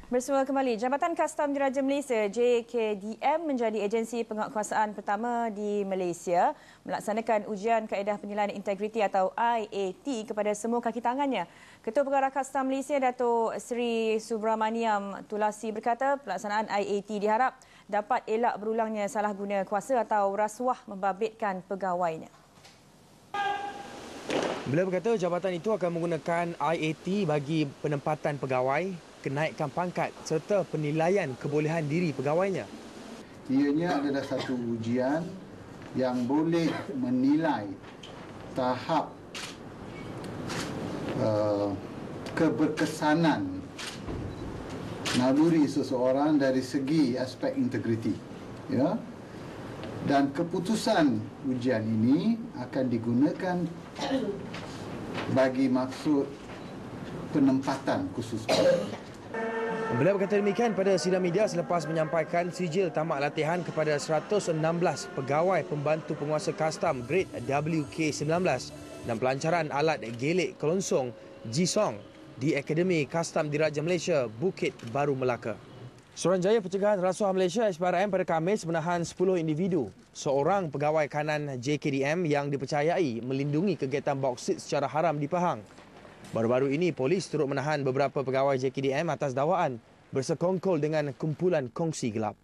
Bersua kembali, Jabatan Kastam Diraja Malaysia JKDM menjadi agensi penguatkuasaan pertama di Malaysia melaksanakan ujian kaedah penilaian integriti atau IAT kepada semua kaki tangannya. Ketua Pengarah Kastam Malaysia Dato' Seri Subramaniam Tulasi berkata pelaksanaan IAT diharap dapat elak berulangnya salah guna kuasa atau rasuah membabitkan pegawainya. Beliau berkata jabatan itu akan menggunakan IAT bagi penempatan pegawai, kenaikan pangkat serta penilaian kebolehan diri pegawainya. Ianya adalah satu ujian yang boleh menilai tahap keberkesanan naluri seseorang dari segi aspek integriti. Ya? Dan keputusan ujian ini akan digunakan bagi maksud penempatan khusus. Beliau berkata demikian pada sidang media selepas menyampaikan sijil tamat latihan kepada 116 pegawai pembantu penguasa kastam grade WK19 dan pelancaran alat gelik kelonsong Jisong di Akademi Kastam Diraja Malaysia, Bukit Baru, Melaka. Suruhanjaya Pencegahan Rasuah Malaysia SPRM pada Khamis menahan 10 individu, seorang pegawai kanan JKDM yang dipercayai melindungi kegiatan bauksit secara haram di Pahang. Baru-baru ini, polis turut menahan beberapa pegawai JKDM atas dakwaan bersekongkol dengan kumpulan kongsi gelap.